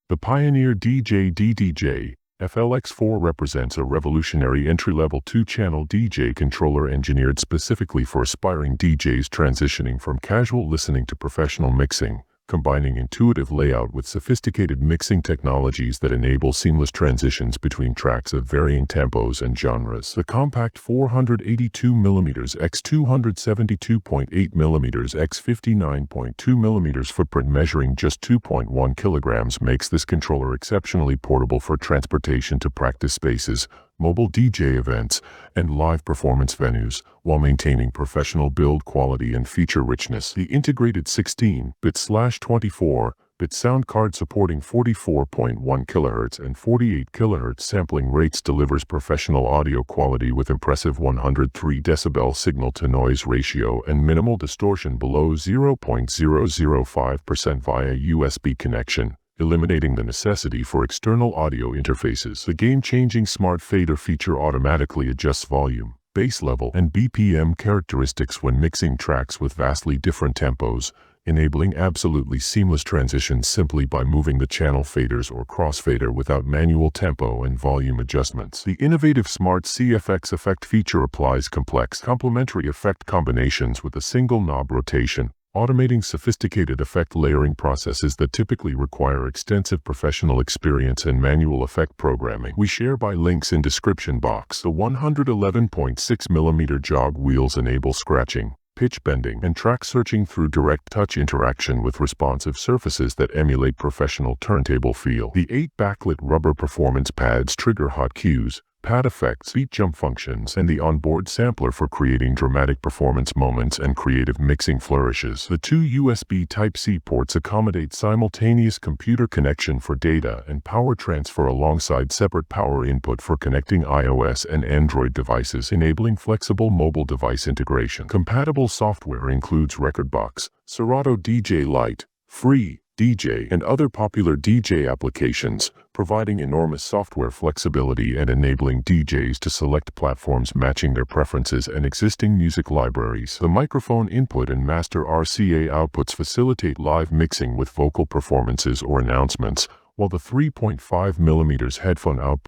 The Pioneer DDJ FLX4 represents a revolutionary entry-level 2-channel DJ controller engineered specifically for aspiring DJs transitioning from casual listening to professional mixing, combining intuitive layout with sophisticated mixing technologies that enable seamless transitions between tracks of varying tempos and genres. The compact 482mm x 272.8mm x 59.2mm footprint measuring just 2.1 kilograms makes this controller exceptionally portable for transportation to practice spaces, mobile DJ events, and live performance venues, while maintaining professional build quality and feature richness. The integrated 16-bit/24-bit sound card supporting 44.1 kHz and 48 kHz sampling rates delivers professional audio quality with impressive 103 decibel signal-to-noise ratio and minimal distortion below 0.005% via USB connection, eliminating the necessity for external audio interfaces. The game-changing smart fader feature automatically adjusts volume, bass level, and BPM characteristics when mixing tracks with vastly different tempos, enabling absolutely seamless transitions simply by moving the channel faders or crossfader without manual tempo and volume adjustments. The innovative Smart CFX effect feature applies complex complementary effect combinations with a single knob rotation, automating sophisticated effect layering processes that typically require extensive professional experience and manual effect programming. We share by links in description box. The 111.6mm jog wheels enable scratching, pitch bending, and track searching through direct touch interaction with responsive surfaces that emulate professional turntable feel. The 8 backlit rubber performance pads trigger hot cues, pad effects, beat jump functions, and the onboard sampler for creating dramatic performance moments and creative mixing flourishes. The 2 USB Type-C ports accommodate simultaneous computer connection for data and power transfer alongside separate power input for connecting iOS and Android devices, enabling flexible mobile device integration. Compatible software includes rekordbox, Serato DJ Lite, Free DJ, and other popular DJ applications, providing enormous software flexibility and enabling DJs to select platforms matching their preferences and existing music libraries. The microphone input and master RCA outputs facilitate live mixing with vocal performances or announcements, while the 3.5mm headphone output